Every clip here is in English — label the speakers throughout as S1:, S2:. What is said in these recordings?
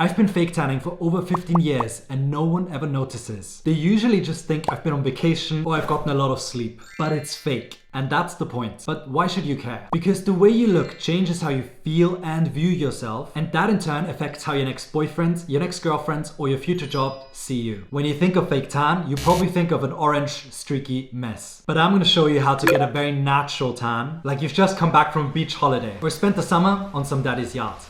S1: I've been fake tanning for over 15 years and no one ever notices. They usually just think I've been on vacation or I've gotten a lot of sleep. But it's fake. And that's the point. But why should you care? Because the way you look changes how you feel and view yourself, and that in turn affects how your next boyfriend, your next girlfriend, or your future job see you. When you think of fake tan, you probably think of an orange streaky mess. But I'm gonna show you how to get a very natural tan, like you've just come back from a beach holiday or spent the summer on some daddy's yacht.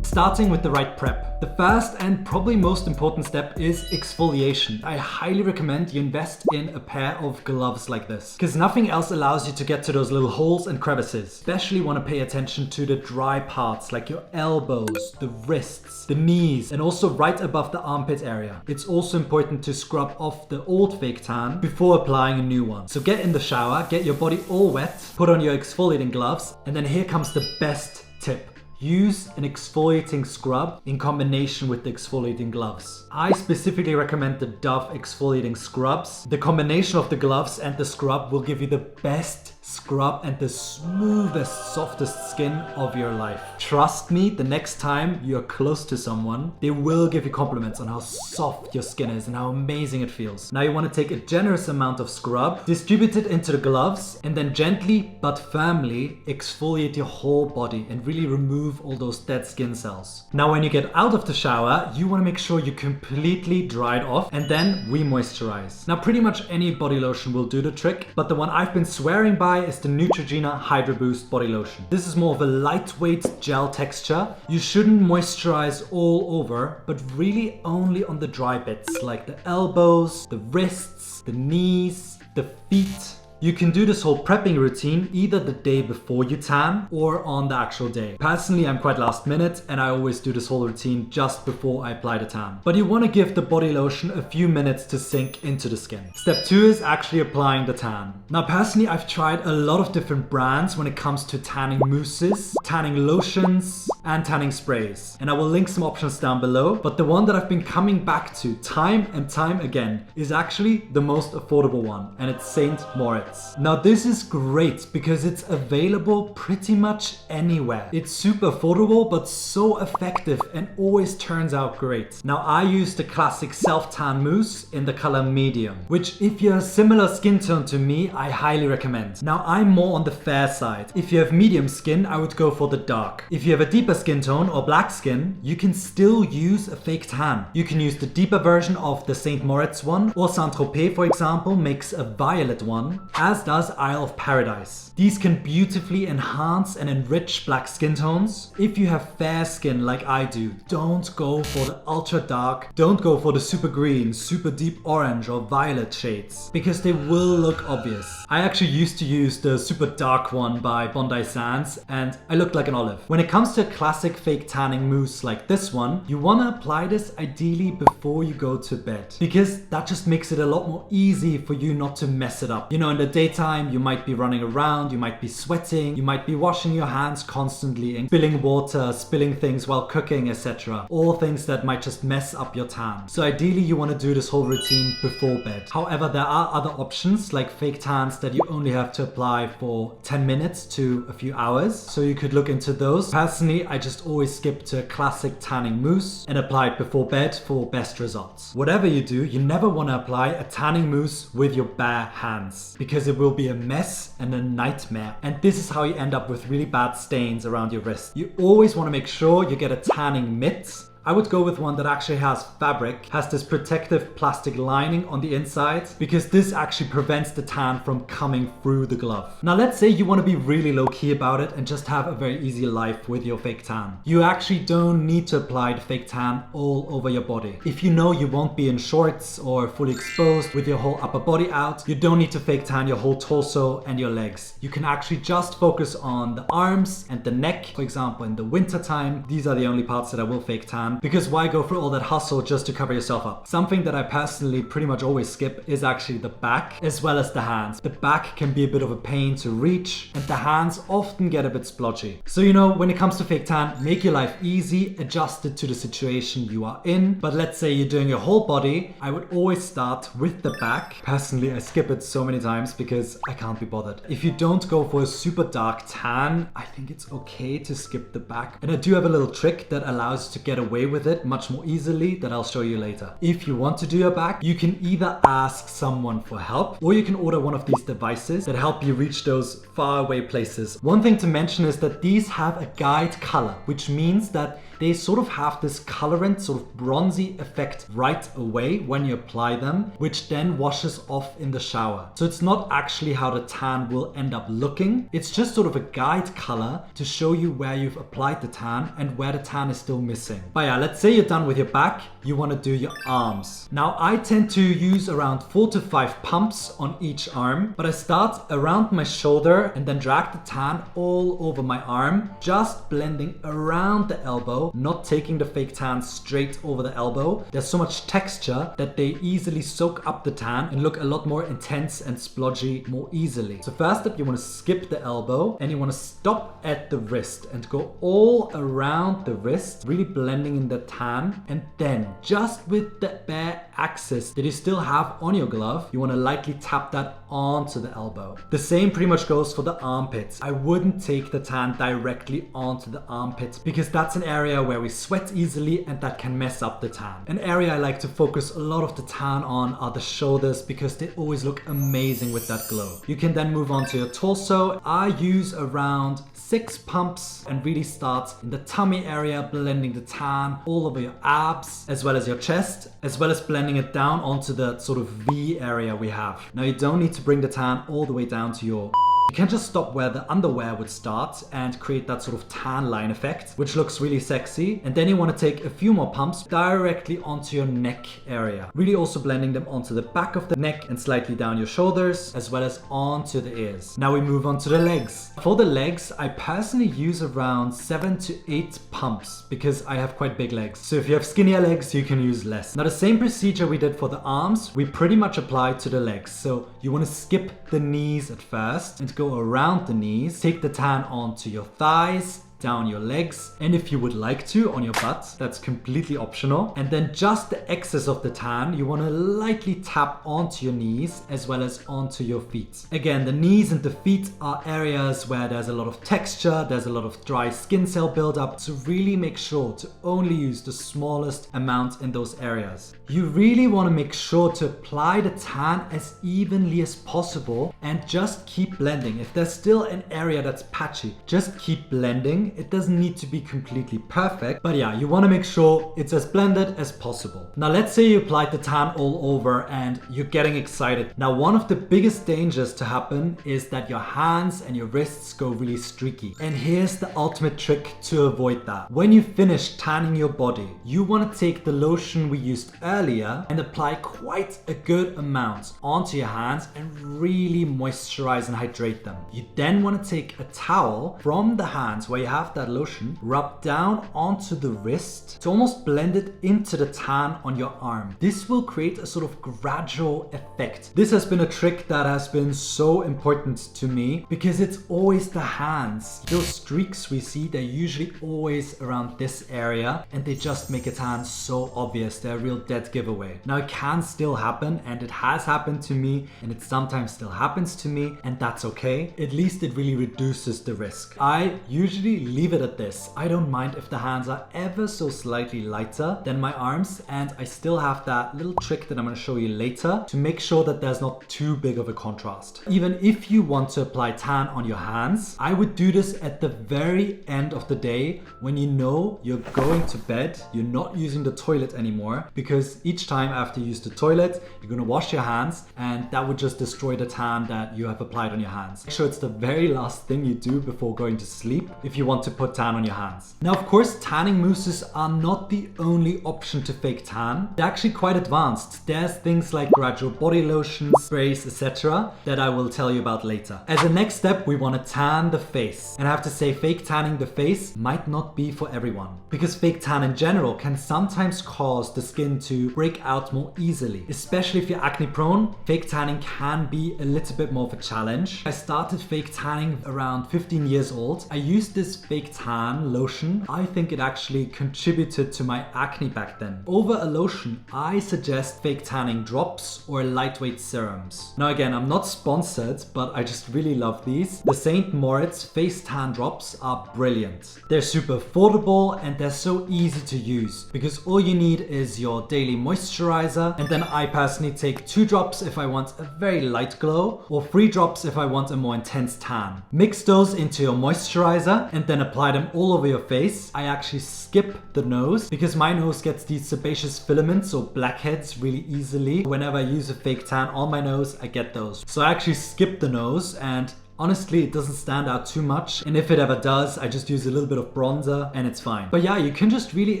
S1: Starting with the right prep. The first and probably most important step is exfoliation. I highly recommend you invest in a pair of gloves like this, because nothing else allows you to get to those little holes and crevices. Especially want to pay attention to the dry parts like your elbows, the wrists, the knees, and also right above the armpit area. It's also important to scrub off the old fake tan before applying a new one. So get in the shower, get your body all wet, put on your exfoliating gloves, and then here comes the best tip. Use an exfoliating scrub in combination with the exfoliating gloves. I specifically recommend the Dove exfoliating scrubs. The combination of the gloves and the scrub will give you the best scrub and the smoothest, softest skin of your life. Trust me, the next time you're close to someone, they will give you compliments on how soft your skin is and how amazing it feels. Now you want to take a generous amount of scrub, distribute it into the gloves, and then gently but firmly exfoliate your whole body and really remove all those dead skin cells. Now when you get out of the shower, you want to make sure you completely dry it off and then re-moisturize. Now pretty much any body lotion will do the trick, but the one I've been swearing by is the Neutrogena Hydro Boost body lotion. This is more of a lightweight gel texture. You shouldn't moisturize all over, but really only on the dry bits like the elbows, the wrists, the knees, the feet. You can do this whole prepping routine either the day before you tan or on the actual day. Personally, I'm quite last minute and I always do this whole routine just before I apply the tan. But you want to give the body lotion a few minutes to sink into the skin. Step 2 is actually applying the tan. Now personally, I've tried a lot of different brands when it comes to tanning mousses, tanning lotions, and tanning sprays. And I will link some options down below, but the one that I've been coming back to time and time again is actually the most affordable one, and it's Saint Moriz. Now this is great because it's available pretty much anywhere. It's super affordable but so effective and always turns out great. Now I use the classic self-tan mousse in the color medium, which if you're a similar skin tone to me, I highly recommend. Now I'm more on the fair side. If you have medium skin, I would go for the dark. If you have a deeper skin tone or black skin, you can still use a fake tan. You can use the deeper version of the Saint Moriz one, or Tropez for example makes a violet one, as does Isle of Paradise. These can beautifully enhance and enrich black skin tones. If you have fair skin like I do, don't go for the ultra dark, don't go for the super green, super deep orange or violet shades, because they will look obvious. I actually used to use the super dark one by Bondi Sands and I looked like an olive. When it comes to a classic fake tanning mousse like this one, you want to apply this ideally before you go to bed, because that just makes it a lot more easy for you not to mess it up. You know, in the daytime you might be running around, you might be sweating, you might be washing your hands constantly and spilling water, spilling things while cooking, etc. All things that might just mess up your tan. So ideally you want to do this whole routine before bed. However, there are other options like fake tans that you only have to apply for 10 minutes to a few hours. So you could look into those. Personally, I just always skip to a classic tanning mousse and apply it before bed for best results. Whatever you do, you never want to apply a tanning mousse with your bare hands, because it will be a mess and a nightmare. And this is how you end up with really bad stains around your wrist. You always want to make sure you get a tanning mitt. I would go with one that actually has fabric, has this protective plastic lining on the inside, because this actually prevents the tan from coming through the glove. Now let's say you want to be really low-key about it and just have a very easy life with your fake tan. You actually don't need to apply the fake tan all over your body. If you know you won't be in shorts or fully exposed with your whole upper body out, you don't need to fake tan your whole torso and your legs. You can actually just focus on the arms and the neck. For example, in the winter time, these are the only parts that I will fake tan. tan, because why go through all that hustle just to cover yourself up? Something that I personally pretty much always skip is actually the back as well as the hands. The back can be a bit of a pain to reach, and the hands often get a bit splotchy. So when it comes to fake tan, make your life easy, adjust it to the situation you are in. But let's say you're doing your whole body, I would always start with the back. Personally, I skip it so many times because I can't be bothered. If you don't go for a super dark tan, I think it's okay to skip the back. And I do have a little trick that allows you to get away with it much more easily that I'll show you later. If you want to do your back, you can either ask someone for help or you can order one of these devices that help you reach those far away places. One thing to mention is that these have a guide color, which means that they sort of have this colorant, sort of bronzy effect right away when you apply them, which then washes off in the shower. So it's not actually how the tan will end up looking. It's just sort of a guide color to show you where you've applied the tan and where the tan is still missing. But yeah, let's say you're done with your back, you want to do your arms. Now I tend to use around 4 to 5 pumps on each arm, but I start around my shoulder and then drag the tan all over my arm, just blending around the elbow, not taking the fake tan straight over the elbow. There's so much texture that they easily soak up the tan and look a lot more intense and splodgy more easily. So first up, you want to skip the elbow and you want to stop at the wrist and go all around the wrist, really blending in the tan. And then just with the bare axis that you still have on your glove, you want to lightly tap that onto the elbow. The same pretty much goes for the armpits. I wouldn't take the tan directly onto the armpits because that's an area where we sweat easily and that can mess up the tan. An area I like to focus a lot of the tan on are the shoulders because they always look amazing with that glow. You can then move on to your torso. I use around 6 pumps and really start in the tummy area, blending the tan all over your abs as well as your chest, as well as blending it down onto the sort of V area we have. Now you don't need to bring the tan all the way down to your You can just stop where the underwear would start and create that sort of tan line effect, which looks really sexy. And then you want to take a few more pumps directly onto your neck area, really also blending them onto the back of the neck and slightly down your shoulders, as well as onto the ears. Now we move on to the legs. For the legs, I personally use around 7 to 8 pumps because I have quite big legs. So if you have skinnier legs, you can use less. Now the same procedure we did for the arms, we pretty much apply to the legs. So you want to skip the knees at first and go around the knees, take the tan onto your thighs, down your legs, and if you would like to, on your butt. That's completely optional. And then just the excess of the tan, you want to lightly tap onto your knees as well as onto your feet. Again, the knees and the feet are areas where there's a lot of texture, there's a lot of dry skin cell buildup, so really make sure to only use the smallest amount in those areas. You really want to make sure to apply the tan as evenly as possible and just keep blending. If there's still an area that's patchy, just keep blending. It doesn't need to be completely perfect, but yeah, you want to make sure it's as blended as possible. Now let's say you applied the tan all over and you're getting excited. Now one of the biggest dangers to happen is that your hands and your wrists go really streaky. And here's the ultimate trick to avoid that. When you finish tanning your body, you want to take the lotion we used earlier and apply quite a good amount onto your hands and really moisturize and hydrate them. You then want to take a towel from the hands where you have that lotion, rub down onto the wrist to almost blend it into the tan on your arm. This will create a sort of gradual effect. This has been a trick that has been so important to me because it's always the hands. Those streaks we see, they're usually always around this area and they just make a tan so obvious. They're a real dead giveaway. Now it can still happen, and it has happened to me, and it sometimes still happens to me, and that's okay. At least it really reduces the risk. I usually leave it at this. I don't mind if the hands are ever so slightly lighter than my arms, and I still have that little trick that I'm going to show you later to make sure that there's not too big of a contrast. Even if you want to apply tan on your hands, I would do this at the very end of the day when you know you're going to bed, you're not using the toilet anymore, because each time after you use the toilet, you're going to wash your hands, and that would just destroy the tan that you have applied on your hands. Make sure it's the very last thing you do before going to sleep if you want want to put tan on your hands. Now, of course, tanning mousses are not the only option to fake tan. They're actually quite advanced. There's things like gradual body lotions, sprays, etc. that I will tell you about later. As a next step, we want to tan the face. And I have to say, fake tanning the face might not be for everyone, because fake tan in general can sometimes cause the skin to break out more easily. Especially if you're acne prone, fake tanning can be a little bit more of a challenge. I started fake tanning around 15 years old. I used this fake tan lotion. I think it actually contributed to my acne back then. Over a lotion, I suggest fake tanning drops or lightweight serums. Now again, I'm not sponsored, but I just really love these. The St. Moriz face tan drops are brilliant. They're super affordable and they're so easy to use because all you need is your daily moisturizer, and then I personally take 2 drops if I want a very light glow, or 3 drops if I want a more intense tan. Mix those into your moisturizer and then apply them all over your face. I actually skip the nose because my nose gets these sebaceous filaments or blackheads really easily. Whenever I use a fake tan on my nose, I get those. So I actually skip the nose, and honestly, it doesn't stand out too much, and if it ever does, I just use a little bit of bronzer and it's fine. But yeah, you can just really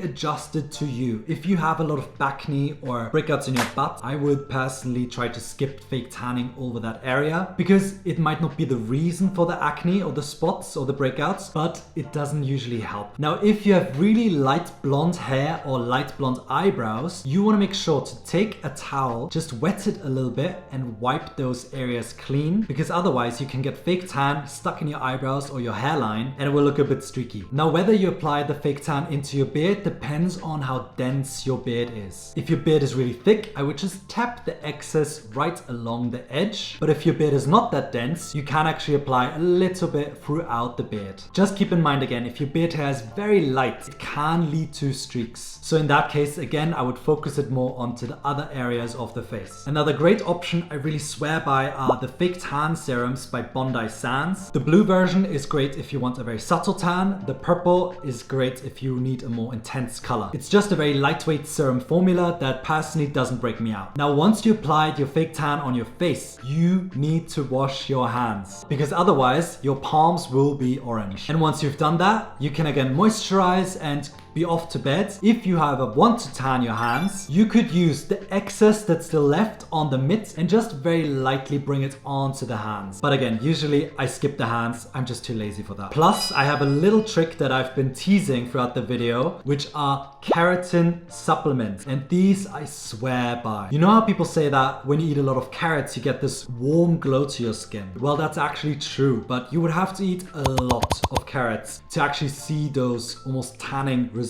S1: adjust it to you. If you have a lot of acne or breakouts in your butt, I would personally try to skip fake tanning over that area because it might not be the reason for the acne or the spots or the breakouts, but it doesn't usually help. Now, if you have really light blonde hair or light blonde eyebrows, you want to make sure to take a towel, just wet it a little bit and wipe those areas clean, because otherwise you can get fake tan stuck in your eyebrows or your hairline and it will look a bit streaky. Now, whether you apply the fake tan into your beard depends on how dense your beard is. If your beard is really thick, I would just tap the excess right along the edge. But if your beard is not that dense, you can actually apply a little bit throughout the beard. Just keep in mind again, if your beard hair is very light, it can lead to streaks. So in that case, again, I would focus it more onto the other areas of the face. Another great option I really swear by are the fake tan serums by Bondi Sands. The blue version is great if you want a very subtle tan. The purple is great if you need a more intense color. It's just a very lightweight serum formula that personally doesn't break me out. Now, once you applied your fake tan on your face, you need to wash your hands because otherwise your palms will be orange. And once you've done that, you can again moisturize and be off to bed. If you however want to tan your hands, you could use the excess that's still left on the mitt and just very lightly bring it onto the hands. But again, usually I skip the hands. I'm just too lazy for that. Plus, I have a little trick that I've been teasing throughout the video, which are keratin supplements. And these I swear by. You know how people say that when you eat a lot of carrots, you get this warm glow to your skin? Well, that's actually true, but you would have to eat a lot of carrots to actually see those almost tanning results.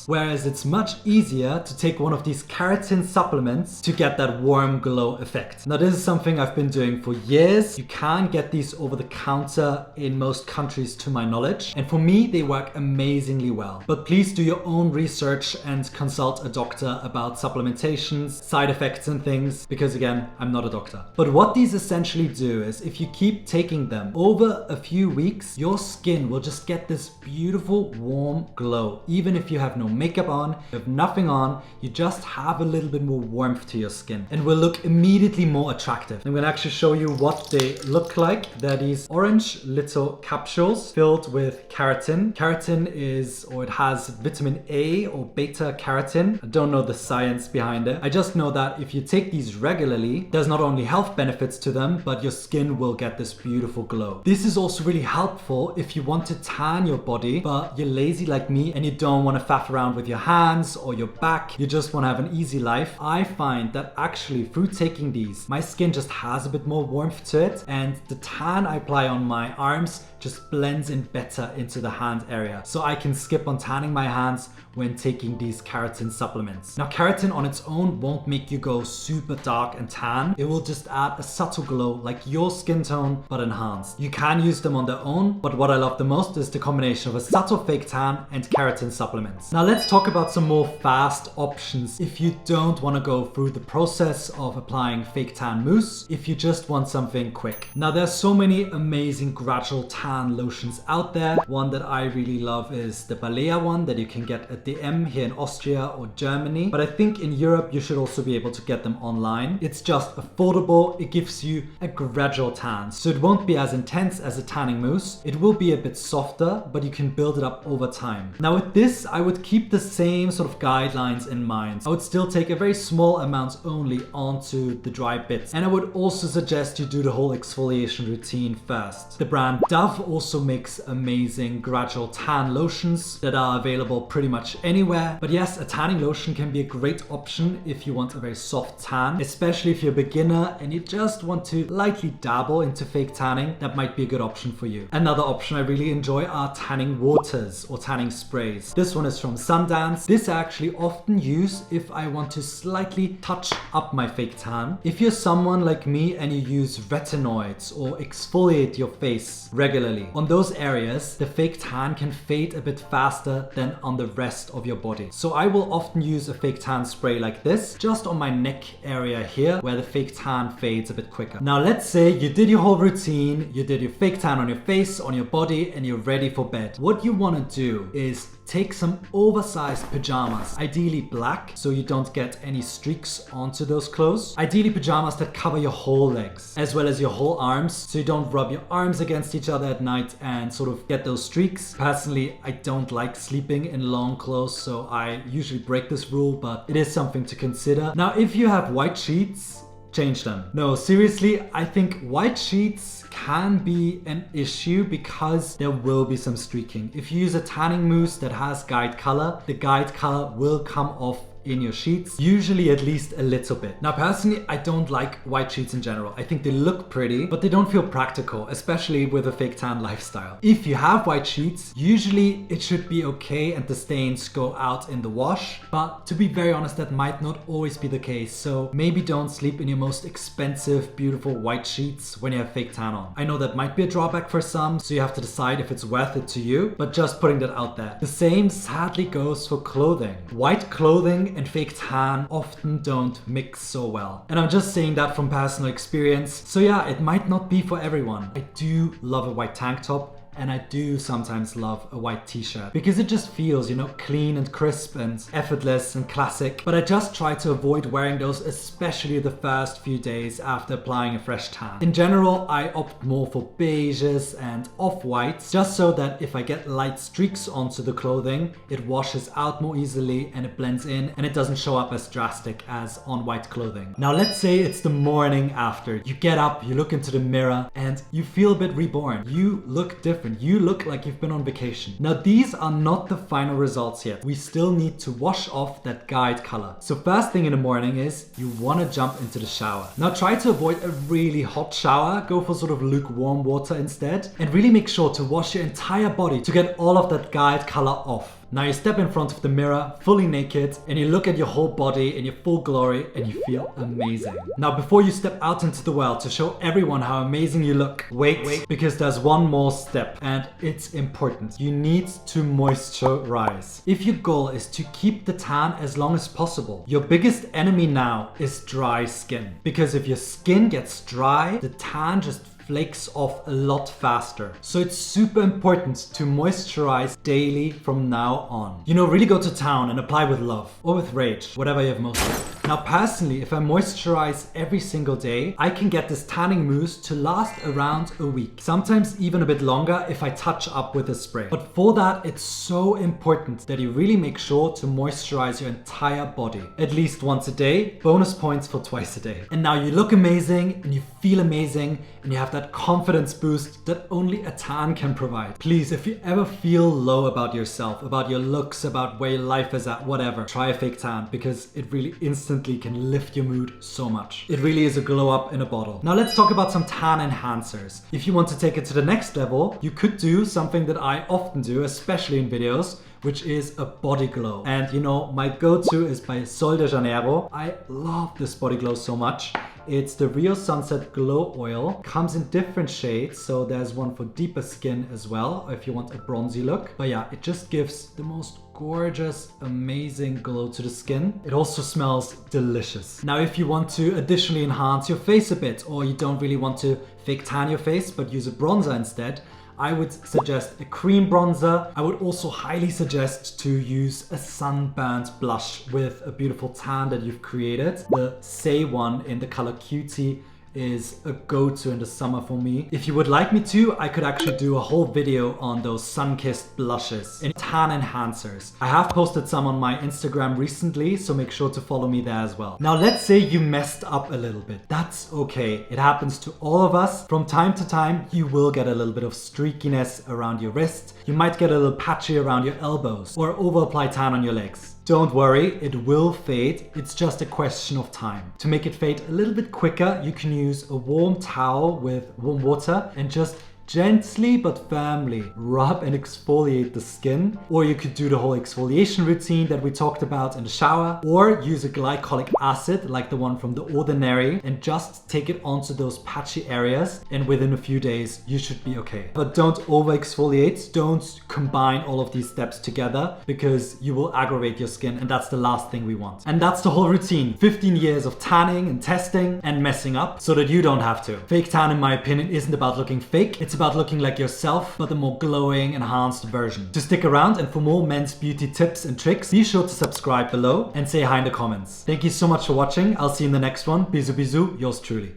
S1: Whereas it's much easier to take one of these keratin supplements to get that warm glow effect. Now, this is something I've been doing for years. You can get these over the counter in most countries to my knowledge. And for me, they work amazingly well. But please do your own research and consult a doctor about supplementations, side effects and things, because again, I'm not a doctor. But what these essentially do is if you keep taking them over a few weeks, your skin will just get this beautiful warm glow. Even if you have no makeup on, you have nothing on, you just have a little bit more warmth to your skin and will look immediately more attractive. I'm gonna actually show you what they look like. They're these orange little capsules filled with keratin. Keratin is, or it has vitamin A or beta carotene. I don't know the science behind it. I just know that if you take these regularly, there's not only health benefits to them, but your skin will get this beautiful glow. This is also really helpful if you want to tan your body, but you're lazy like me and you don't want to faff around with your hands or your back. You just want to have an easy life. I find that actually through taking these, my skin just has a bit more warmth to it, and the tan I apply on my arms just blends in better into the hand area. So I can skip on tanning my hands when taking these keratin supplements. Now, keratin on its own won't make you go super dark and tan. It will just add a subtle glow like your skin tone, but enhanced. You can use them on their own, but what I love the most is the combination of a subtle fake tan and keratin supplements. supplements. Now let's talk about some more fast options if you don't want to go through the process of applying fake tan mousse, if you just want something quick. Now there's so many amazing gradual tan lotions out there. One that I really love is the Balea one that you can get at DM here in Austria or Germany, but I think in Europe you should also be able to get them online. It's just affordable, it gives you a gradual tan, so it won't be as intense as a tanning mousse. It will be a bit softer, but you can build it up over time. Now with this, I would keep the same sort of guidelines in mind. I would still take a very small amount only onto the dry bits, and I would also suggest you do the whole exfoliation routine first. The brand Dove also makes amazing gradual tan lotions that are available pretty much anywhere. But yes, a tanning lotion can be a great option if you want a very soft tan, especially if you're a beginner and you just want to lightly dabble into fake tanning. That might be a good option for you. Another option I really enjoy are tanning waters or tanning sprays. This one is from Sundance. This I actually often use if I want to slightly touch up my fake tan. If you're someone like me and you use retinoids or exfoliate your face regularly, on those areas the fake tan can fade a bit faster than on the rest of your body. So I will often use a fake tan spray like this just on my neck area here where the fake tan fades a bit quicker. Now let's say you did your whole routine, you did your fake tan on your face, on your body, and you're ready for bed. What you want to do is take some oversized pajamas, ideally black, so you don't get any streaks onto those clothes. Ideally pajamas that cover your whole legs as well as your whole arms, so you don't rub your arms against each other at night and sort of get those streaks. Personally, I don't like sleeping in long clothes, so I usually break this rule, but it is something to consider. Now, if you have white sheets, change them. No, seriously, I think white sheets can be an issue because there will be some streaking. If you use a tanning mousse that has guide color, the guide color will come off in your sheets, usually at least a little bit. Now personally, I don't like white sheets in general. I think they look pretty, but they don't feel practical, especially with a fake tan lifestyle. If you have white sheets, usually it should be okay and the stains go out in the wash, but to be very honest, that might not always be the case. So maybe don't sleep in your most expensive, beautiful white sheets when you have fake tan on. I know that might be a drawback for some, so you have to decide if it's worth it to you, but just putting that out there. The same sadly goes for clothing. White clothing and fake tan often don't mix so well. And I'm just saying that from personal experience. So yeah, it might not be for everyone. I do love a white tank top, and I do sometimes love a white t-shirt because it just feels, you know, clean and crisp and effortless and classic. But I just try to avoid wearing those, especially the first few days after applying a fresh tan. In general, I opt more for beiges and off-whites, just so that if I get light streaks onto the clothing, it washes out more easily and it blends in and it doesn't show up as drastic as on white clothing. Now let's say it's the morning after. You get up, you look into the mirror and you feel a bit reborn. You look different. You look like you've been on vacation. Now these are not the final results yet. We still need to wash off that guide color. So first thing in the morning is you want to jump into the shower. Now try to avoid a really hot shower. Go for sort of lukewarm water instead, and really make sure to wash your entire body to get all of that guide color off. Now you step in front of the mirror, fully naked, and you look at your whole body in your full glory and you feel amazing. Now before you step out into the world to show everyone how amazing you look, wait, because there's one more step and it's important. You need to moisturize. If your goal is to keep the tan as long as possible, your biggest enemy now is dry skin. Because if your skin gets dry, the tan just flakes off a lot faster. So it's super important to moisturize daily from now on. You know, really go to town and apply with love or with rage, whatever you have most of. Now personally, if I moisturize every single day, I can get this tanning mousse to last around a week. Sometimes even a bit longer if I touch up with a spray. But for that, it's so important that you really make sure to moisturize your entire body. At least once a day, bonus points for twice a day. And now you look amazing and you feel amazing and you have that confidence boost that only a tan can provide. Please, if you ever feel low about yourself, about your looks, about where your life is at, whatever, try a fake tan because it really instantly can lift your mood so much. It really is a glow up in a bottle. Now let's talk about some tan enhancers. If you want to take it to the next level, you could do something that I often do, especially in videos, which is a body glow. And you know, my go-to is by Sol de Janeiro. I love this body glow so much. It's the Real Sunset Glow Oil. Comes in different shades, so there's one for deeper skin as well, if you want a bronzy look. But yeah, it just gives the most gorgeous, amazing glow to the skin. It also smells delicious. Now, if you want to additionally enhance your face a bit, or you don't really want to fake tan your face, but use a bronzer instead, I would suggest a cream bronzer. I would also highly suggest to use a sunburnt blush with a beautiful tan that you've created. The Say one in the color Cutie is a go-to in the summer for me. If you would like me to, I could actually do a whole video on those sun-kissed blushes and tan enhancers. I have posted some on my Instagram recently, so make sure to follow me there as well. Now, let's say you messed up a little bit. That's okay. It happens to all of us. From time to time, you will get a little bit of streakiness around your wrist. You might get a little patchy around your elbows or over-apply tan on your legs. Don't worry, it will fade. It's just a question of time. To make it fade a little bit quicker, you can use a warm towel with warm water and just gently but firmly rub and exfoliate the skin. Or you could do the whole exfoliation routine that we talked about in the shower, or use a glycolic acid like the one from The Ordinary and just take it onto those patchy areas, and within a few days you should be okay. But don't over exfoliate, don't combine all of these steps together, because you will aggravate your skin, and that's the last thing we want. And that's the whole routine. 15 years of tanning and testing and messing up so that you don't have to. Fake tan, in my opinion, isn't about looking fake. It's about looking like yourself, but a more glowing, enhanced version. To stick around and for more men's beauty tips and tricks, be sure to subscribe below and say hi in the comments. Thank you so much for watching. I'll see you in the next one. Bisous bisous, yours truly.